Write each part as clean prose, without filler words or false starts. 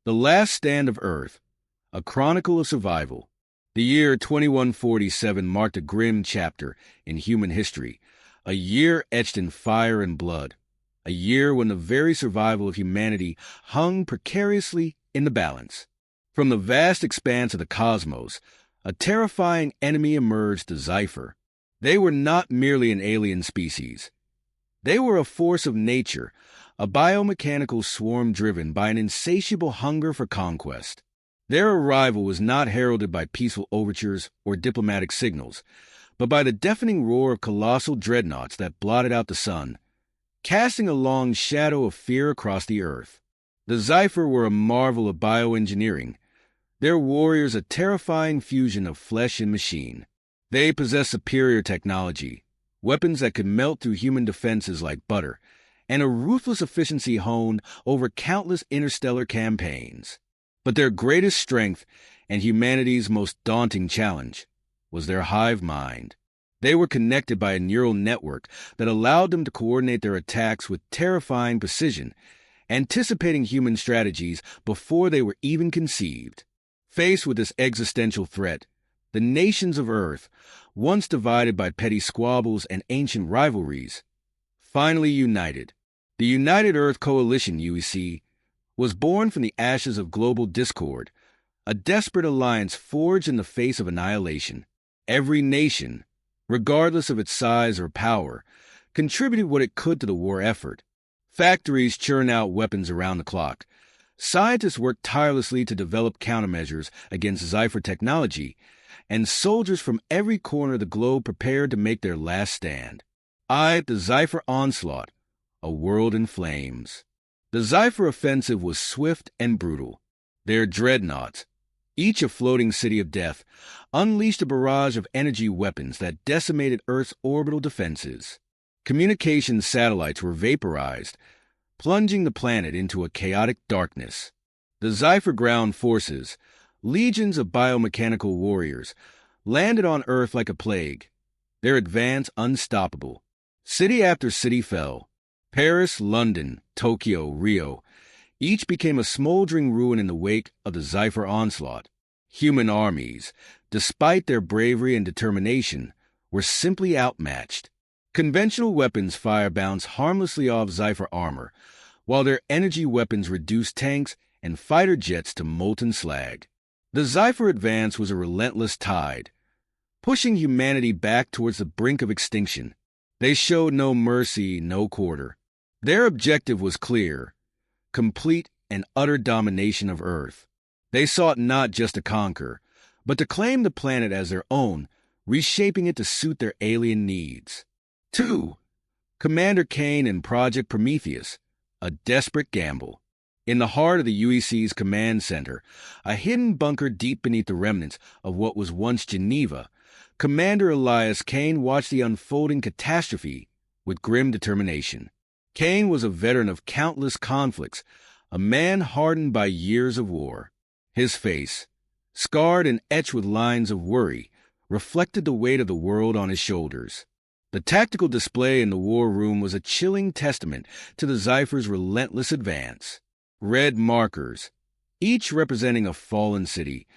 The Last Stand of Earth, A Chronicle of Survival. The year 2147 marked a grim chapter in human history, a year etched in fire and blood, a year when the very survival of humanity hung precariously in the balance. From the vast expanse of the cosmos, a terrifying enemy emerged, the Xyphor. They were not merely an alien species. They were a force of nature, a biomechanical swarm driven by an insatiable hunger for conquest. Their arrival was not heralded by peaceful overtures or diplomatic signals, but by the deafening roar of colossal dreadnoughts that blotted out the sun, casting a long shadow of fear across the earth. The Xyphor were a marvel of bioengineering, their warriors a terrifying fusion of flesh and machine. They possessed superior technology, weapons that could melt through human defenses like butter, and a ruthless efficiency honed over countless interstellar campaigns. But their greatest strength, and humanity's most daunting challenge, was their hive mind. They were connected by a neural network that allowed them to coordinate their attacks with terrifying precision, anticipating human strategies before they were even conceived. Faced with this existential threat, the nations of Earth, once divided by petty squabbles and ancient rivalries, finally united. The United Earth Coalition, UEC, was born from the ashes of global discord, a desperate alliance forged in the face of annihilation. Every nation, regardless of its size or power, contributed what it could to the war effort. Factories churn out weapons around the clock. Scientists worked tirelessly to develop countermeasures against Xyphor technology, and soldiers from every corner of the globe prepared to make their last stand. The Xyphor onslaught, a world in flames. The Xyphor offensive was swift and brutal. Their dreadnoughts, each a floating city of death, unleashed a barrage of energy weapons that decimated Earth's orbital defenses. Communication satellites were vaporized, plunging the planet into a chaotic darkness. The Xyphor ground forces, legions of biomechanical warriors, landed on Earth like a plague, their advance unstoppable. City after city fell. Paris, London, Tokyo, Rio, each became a smoldering ruin in the wake of the Xyphor onslaught. Human armies, despite their bravery and determination, were simply outmatched. Conventional weapons fire-bounced harmlessly off Xyphor armor, while their energy weapons reduced tanks and fighter jets to molten slag. The Xyphor advance was a relentless tide, pushing humanity back towards the brink of extinction. They showed no mercy, no quarter. Their objective was clear: complete and utter domination of Earth. They sought not just to conquer, but to claim the planet as their own, reshaping it to suit their alien needs. 2. Commander Kane and Project Prometheus, a desperate gamble. In the heart of the UEC's command center, a hidden bunker deep beneath the remnants of what was once Geneva, Commander Elias Kane watched the unfolding catastrophe with grim determination. Kane was a veteran of countless conflicts, a man hardened by years of war. His face, scarred and etched with lines of worry, reflected the weight of the world on his shoulders. The tactical display in the war room was a chilling testament to the Xyphor's relentless advance. Red markers, each representing a fallen city,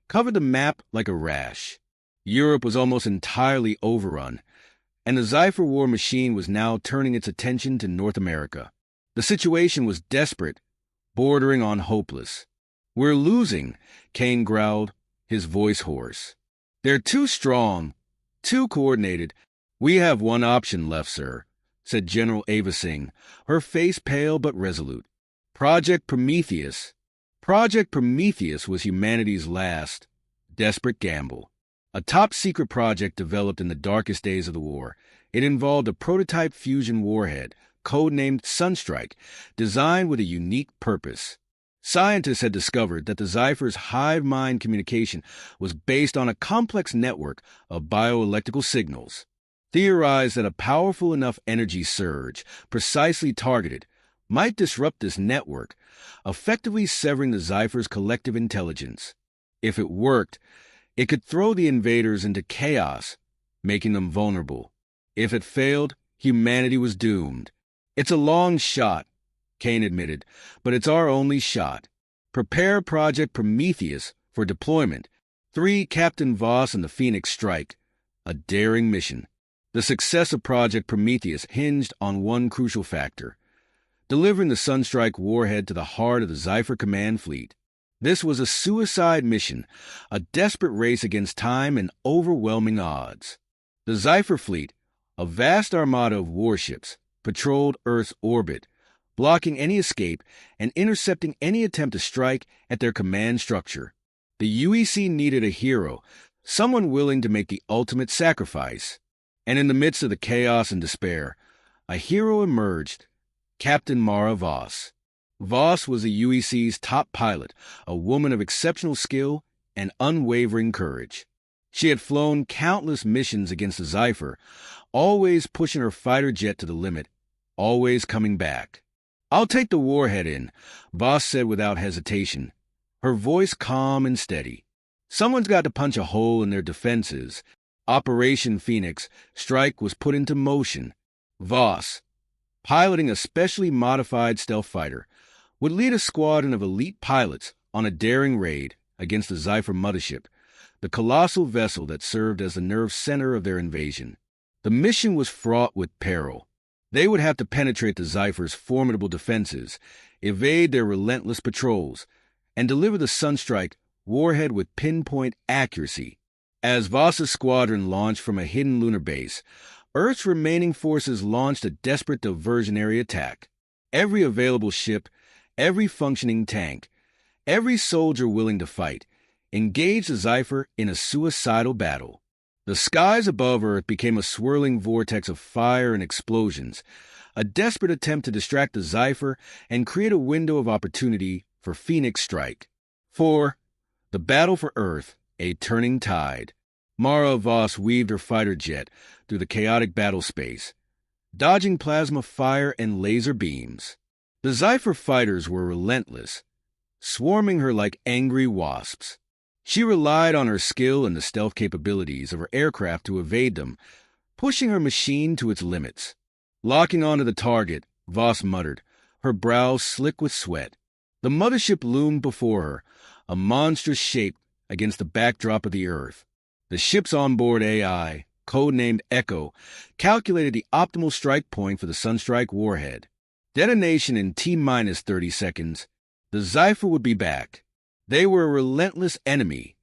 covered the map like a rash. Europe was almost entirely overrun, and the Xyphor war machine was now turning its attention to North America. The situation was desperate, bordering on hopeless. "We're losing," Kane growled, his voice hoarse. "They're too strong, too coordinated." "We have one option left, sir," said General Ava Singh, her face pale but resolute. Project Prometheus. Project Prometheus was humanity's last, desperate gamble. A top-secret project developed in the darkest days of the war. It involved a prototype fusion warhead, codenamed Sunstrike, designed with a unique purpose. Scientists had discovered that the Xyphor's hive mind communication was based on a complex network of bioelectrical signals. Theorized that a powerful enough energy surge, precisely targeted, might disrupt this network, effectively severing the Xyphor's collective intelligence. If it worked, it could throw the invaders into chaos, making them vulnerable. If it failed, humanity was doomed. "It's a long shot," Kane admitted, "but it's our only shot." Prepare Project Prometheus for deployment. 3. Captain Voss and the Phoenix Strike, a daring mission. The success of Project Prometheus hinged on one crucial factor: delivering the Sunstrike warhead to the heart of the Xyphor command fleet. This was a suicide mission, a desperate race against time and overwhelming odds. The Xyphor fleet, a vast armada of warships, patrolled Earth's orbit, blocking any escape and intercepting any attempt to strike at their command structure. The UEC needed a hero, someone willing to make the ultimate sacrifice. And in the midst of the chaos and despair, a hero emerged: Captain Mara Voss. Voss was the UEC's top pilot, a woman of exceptional skill and unwavering courage. She had flown countless missions against the Xyphor, always pushing her fighter jet to the limit, always coming back. "I'll take the warhead in," Voss said without hesitation, her voice calm and steady. Someone's got to punch a hole in their defenses. Operation Phoenix Strike was put into motion. Voss, piloting a specially modified stealth fighter, would lead a squadron of elite pilots on a daring raid against the Xyphor mothership, the colossal vessel that served as the nerve center of their invasion. The mission was fraught with peril. They would have to penetrate the Xyphor's formidable defenses, evade their relentless patrols, and deliver the Sunstrike warhead with pinpoint accuracy. As Voss's squadron launched from a hidden lunar base, Earth's remaining forces launched a desperate diversionary attack. Every available ship, every functioning tank, every soldier willing to fight, engaged the Xyphor in a suicidal battle. The skies above Earth became a swirling vortex of fire and explosions, a desperate attempt to distract the Xyphor and create a window of opportunity for Phoenix Strike. 4. The battle for Earth, a turning tide. Mara Voss weaved her fighter jet through the chaotic battle space, dodging plasma fire and laser beams. The Xyphor fighters were relentless, swarming her like angry wasps. She relied on her skill and the stealth capabilities of her aircraft to evade them, pushing her machine to its limits. Locking onto the target, Voss muttered, her brow slick with sweat. The mothership loomed before her, a monstrous shape against the backdrop of the Earth. The ship's onboard AI, codenamed Echo, calculated the optimal strike point for the Sunstrike warhead. Detonation in T-minus 30 seconds. The Xyphor would be back. They were a relentless enemy,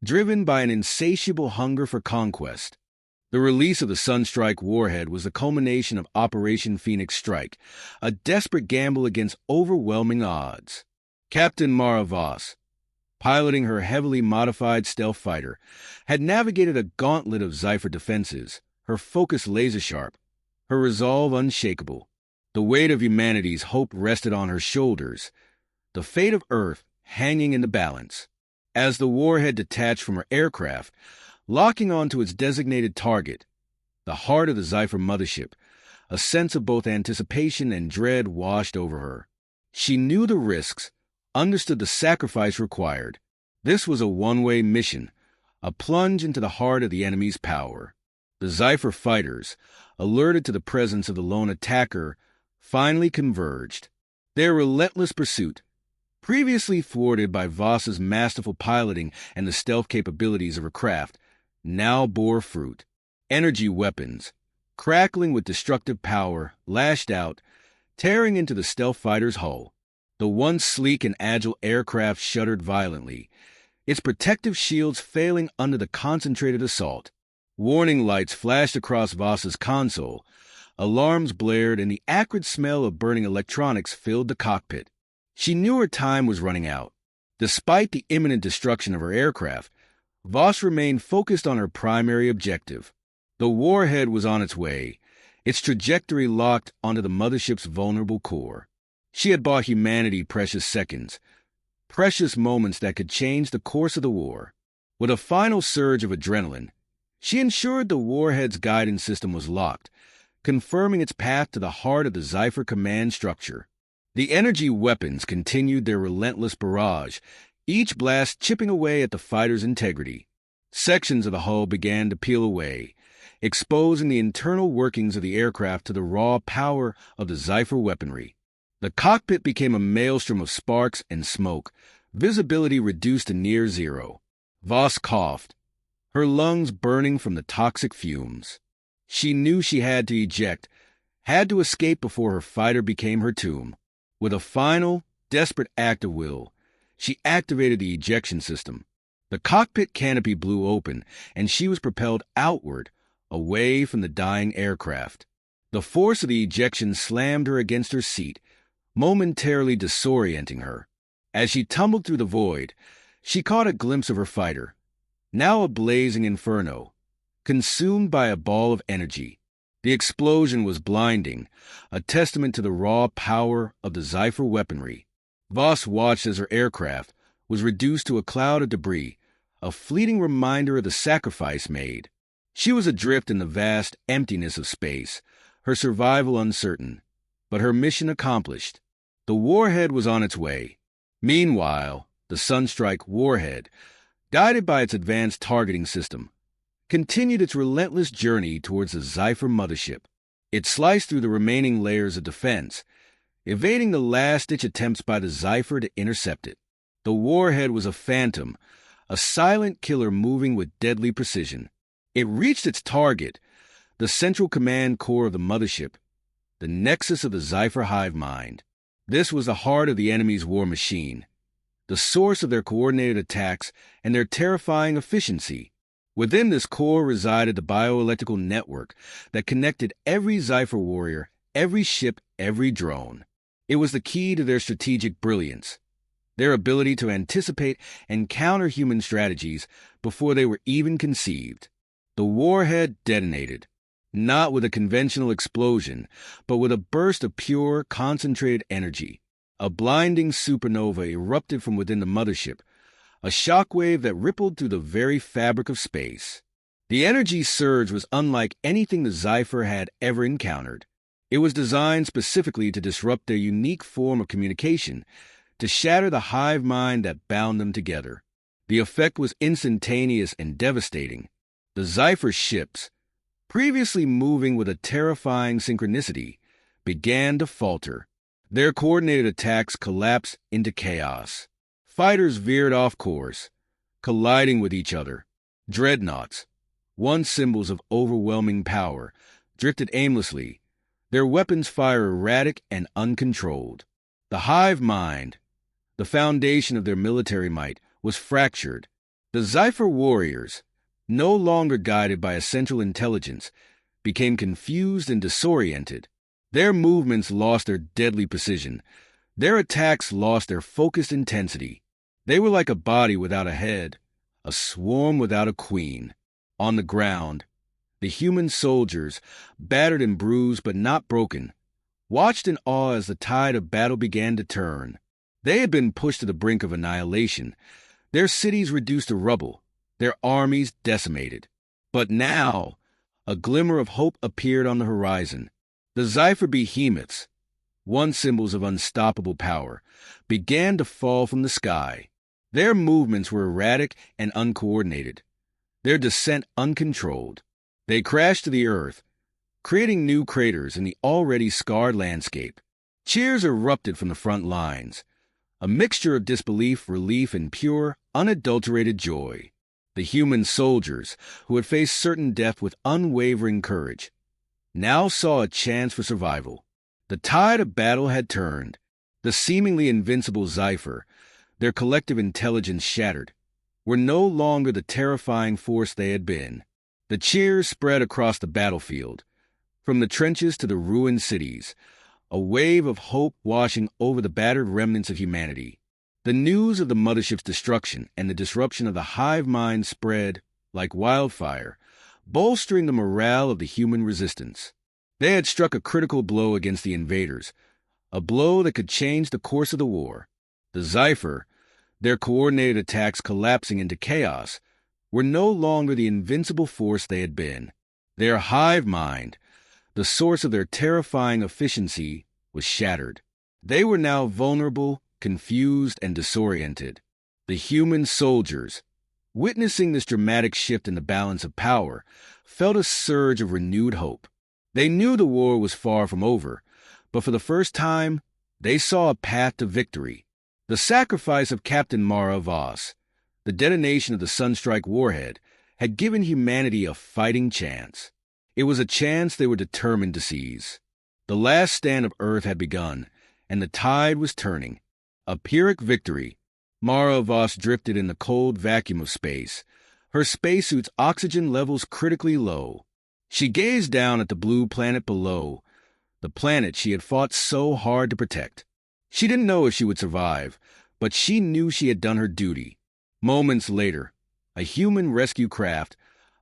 driven by an insatiable hunger for conquest. The release of the Sunstrike warhead was the culmination of Operation Phoenix Strike, a desperate gamble against overwhelming odds. Captain Mara Voss, piloting her heavily modified stealth fighter, had navigated a gauntlet of Xyphor defenses, her focus laser-sharp, her resolve unshakable. The weight of humanity's hope rested on her shoulders, the fate of Earth hanging in the balance. As the warhead detached from her aircraft, locking onto its designated target, the heart of the Xyphor mothership, a sense of both anticipation and dread washed over her. She knew the risks, understood the sacrifice required. This was a one-way mission, a plunge into the heart of the enemy's power. The Xyphor fighters, alerted to the presence of the lone attacker, finally converged. Their relentless pursuit, previously thwarted by Voss's masterful piloting and the stealth capabilities of her craft, now bore fruit. Energy weapons, crackling with destructive power, lashed out, tearing into the stealth fighter's hull. The once sleek and agile aircraft shuddered violently, its protective shields failing under the concentrated assault. Warning lights flashed across Voss's console, alarms blared, and the acrid smell of burning electronics filled the cockpit. She knew her time was running out. Despite the imminent destruction of her aircraft, Voss remained focused on her primary objective. The warhead was on its way, its trajectory locked onto the mothership's vulnerable core. She had bought humanity precious seconds, precious moments that could change the course of the war. With a final surge of adrenaline, she ensured the warhead's guidance system was locked, confirming its path to the heart of the Xyphor command structure. The energy weapons continued their relentless barrage, each blast chipping away at the fighter's integrity. Sections of the hull began to peel away, exposing the internal workings of the aircraft to the raw power of the Xyphor weaponry. The cockpit became a maelstrom of sparks and smoke, visibility reduced to near zero. Voss coughed, her lungs burning from the toxic fumes. She knew she had to eject, had to escape before her fighter became her tomb. With a final, desperate act of will, she activated the ejection system. The cockpit canopy blew open, and she was propelled outward, away from the dying aircraft. The force of the ejection slammed her against her seat, momentarily disorienting her. As she tumbled through the void, she caught a glimpse of her fighter, now a blazing inferno, consumed by a ball of energy. The explosion was blinding, a testament to the raw power of the Xyphor weaponry. Voss watched as her aircraft was reduced to a cloud of debris, a fleeting reminder of the sacrifice made. She was adrift in the vast emptiness of space, her survival uncertain, but her mission accomplished. The warhead was on its way. Meanwhile, the Sunstrike warhead, guided by its advanced targeting system, continued its relentless journey towards the Xyphor mothership. It sliced through the remaining layers of defense, evading the last-ditch attempts by the Xyphor to intercept it. The warhead was a phantom, a silent killer moving with deadly precision. It reached its target, the central command core of the mothership, the nexus of the Xyphor hive mind. This was the heart of the enemy's war machine, the source of their coordinated attacks and their terrifying efficiency. Within this core resided the bioelectrical network that connected every Xyphor warrior, every ship, every drone. It was the key to their strategic brilliance, their ability to anticipate and counter human strategies before they were even conceived. The warhead detonated, not with a conventional explosion, but with a burst of pure, concentrated energy. A blinding supernova erupted from within the mothership, a shockwave that rippled through the very fabric of space. The energy surge was unlike anything the Xyphor had ever encountered. It was designed specifically to disrupt their unique form of communication, to shatter the hive mind that bound them together. The effect was instantaneous and devastating. The Xyphor ships, previously moving with a terrifying synchronicity, began to falter. Their coordinated attacks collapsed into chaos. Fighters veered off course, colliding with each other. Dreadnoughts, once symbols of overwhelming power, drifted aimlessly, their weapons fire erratic and uncontrolled. The hive mind, the foundation of their military might, was fractured. The Xyphor warriors, no longer guided by a central intelligence, became confused and disoriented. Their movements lost their deadly precision. Their attacks lost their focused intensity. They were like a body without a head, a swarm without a queen. On the ground, the human soldiers, battered and bruised but not broken, watched in awe as the tide of battle began to turn. They had been pushed to the brink of annihilation, their cities reduced to rubble, their armies decimated. But now, a glimmer of hope appeared on the horizon. The Xyphor behemoths, once symbols of unstoppable power, began to fall from the sky. Their movements were erratic and uncoordinated, their descent uncontrolled. They crashed to the earth, creating new craters in the already scarred landscape. Cheers erupted from the front lines, a mixture of disbelief, relief, and pure, unadulterated joy. The human soldiers, who had faced certain death with unwavering courage, now saw a chance for survival. The tide of battle had turned. The seemingly invincible Xyphor, their collective intelligence shattered, were no longer the terrifying force they had been. The cheers spread across the battlefield, from the trenches to the ruined cities, a wave of hope washing over the battered remnants of humanity. The news of the mothership's destruction and the disruption of the hive mind spread like wildfire, bolstering the morale of the human resistance. They had struck a critical blow against the invaders, a blow that could change the course of the war. The Xyphor, their coordinated attacks collapsing into chaos, were no longer the invincible force they had been. Their hive mind, the source of their terrifying efficiency, was shattered. They were now vulnerable, confused, and disoriented. The human soldiers, witnessing this dramatic shift in the balance of power, felt a surge of renewed hope. They knew the war was far from over, but for the first time, they saw a path to victory. The sacrifice of Captain Mara Voss, the detonation of the Sunstrike warhead, had given humanity a fighting chance. It was a chance they were determined to seize. The last stand of Earth had begun, and the tide was turning. A Pyrrhic victory. Mara Voss drifted in the cold vacuum of space, her spacesuit's oxygen levels critically low. She gazed down at the blue planet below, the planet she had fought so hard to protect. She didn't know if she would survive, but she knew she had done her duty. Moments later, a human rescue craft,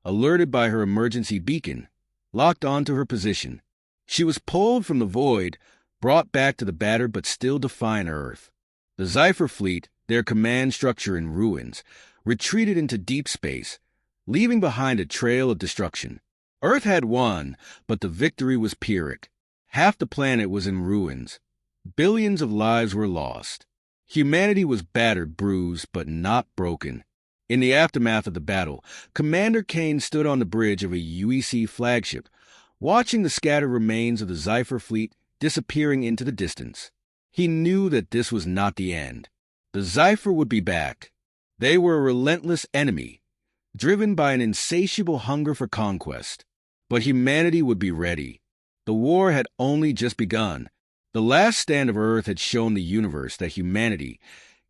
alerted by her emergency beacon, locked onto her position. She was pulled from the void, brought back to the battered but still defiant Earth. The Xyphor fleet, their command structure in ruins, retreated into deep space, leaving behind a trail of destruction. Earth had won, but the victory was Pyrrhic. Half the planet was in ruins. Billions of lives were lost. Humanity was battered, bruised, but not broken. In the aftermath of the battle, Commander Kane stood on the bridge of a UEC flagship, watching the scattered remains of the Xyphor fleet disappearing into the distance. He knew that this was not the end. The Xyphor would be back. They were a relentless enemy, driven by an insatiable hunger for conquest. But humanity would be ready. The war had only just begun. The last stand of Earth had shown the universe that humanity,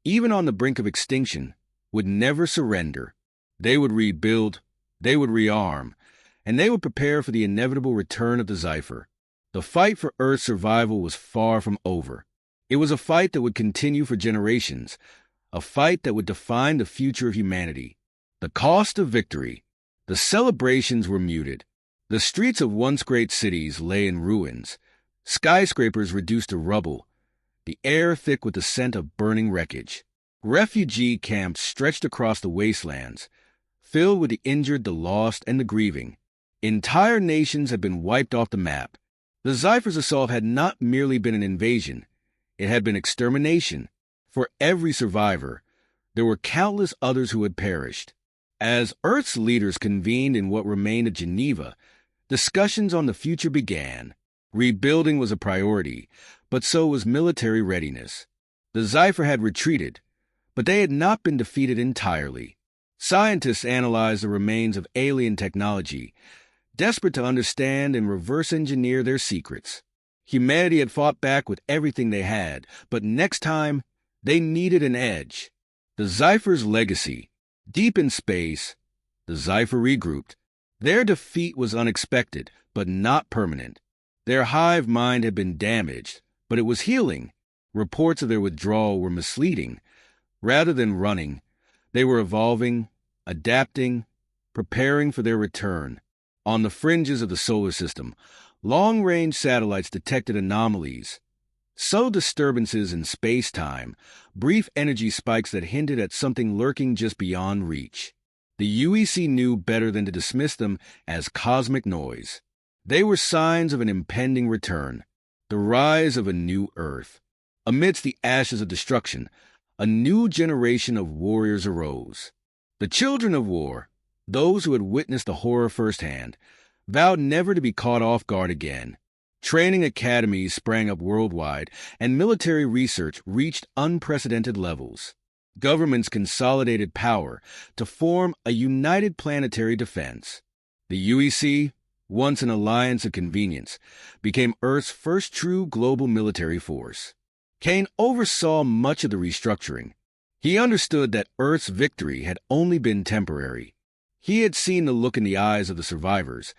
even on the brink of extinction, would never surrender. They would rebuild, they would rearm, and they would prepare for the inevitable return of the Xyphor. The fight for Earth's survival was far from over. It was a fight that would continue for generations, a fight that would define the future of humanity. The cost of victory. The celebrations were muted. The streets of once great cities lay in ruins, skyscrapers reduced to rubble, the air thick with the scent of burning wreckage. Refugee camps stretched across the wastelands, filled with the injured, the lost, and the grieving. Entire nations had been wiped off the map. The Xyphor's assault had not merely been an invasion, it had been extermination. For every survivor, there were countless others who had perished. As Earth's leaders convened in what remained of Geneva, discussions on the future began. Rebuilding was a priority, but so was military readiness. The Xyphor had retreated, but they had not been defeated entirely. Scientists analyzed the remains of alien technology, desperate to understand and reverse engineer their secrets. Humanity had fought back with everything they had, but next time, they needed an edge. The Xyphor's legacy. Deep in space, the Xyphor regrouped. Their defeat was unexpected, but not permanent. Their hive mind had been damaged, but it was healing. Reports of their withdrawal were misleading. Rather than running, they were evolving, adapting, preparing for their return. On the fringes of the solar system, long-range satellites detected anomalies. So disturbances in space-time, brief energy spikes that hinted at something lurking just beyond reach. The UEC knew better than to dismiss them as cosmic noise. They were signs of an impending return, the rise of a new Earth. Amidst the ashes of destruction, a new generation of warriors arose. The children of war, those who had witnessed the horror firsthand, vowed never to be caught off guard again. Training academies sprang up worldwide, and military research reached unprecedented levels. Governments consolidated power to form a united planetary defense. The UEC, once an alliance of convenience, became Earth's first true global military force. Kane oversaw much of the restructuring. He understood that Earth's victory had only been temporary. He had seen the look in the eyes of the survivors,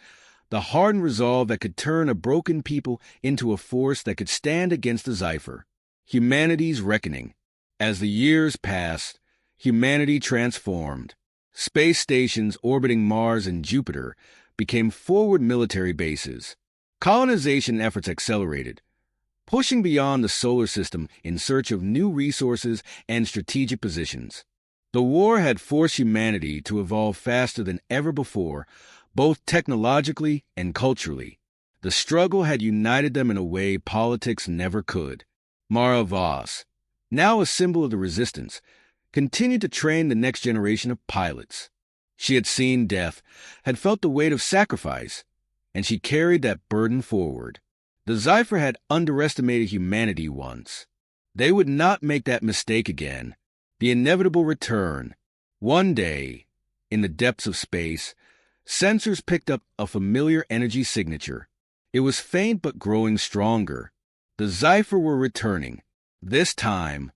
the hardened resolve that could turn a broken people into a force that could stand against the Xyphor. Humanity's reckoning. As the years passed, humanity transformed. Space stations orbiting Mars and Jupiter became forward military bases. Colonization efforts accelerated, pushing beyond the solar system in search of new resources and strategic positions. The war had forced humanity to evolve faster than ever before, both technologically and culturally. The struggle had united them in a way politics never could. Mara Voss, now a symbol of the resistance, continued to train the next generation of pilots. She had seen death, had felt the weight of sacrifice, and she carried that burden forward. The Xyphor had underestimated humanity once. They would not make that mistake again. The inevitable return. One day, in the depths of space, sensors picked up a familiar energy signature. It was faint but growing stronger. The Xyphor were returning. This time,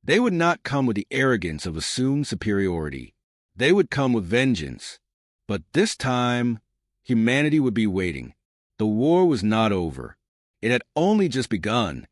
they would not come with the arrogance of assumed superiority. They would come with vengeance. But this time, humanity would be waiting. The war was not over. It had only just begun.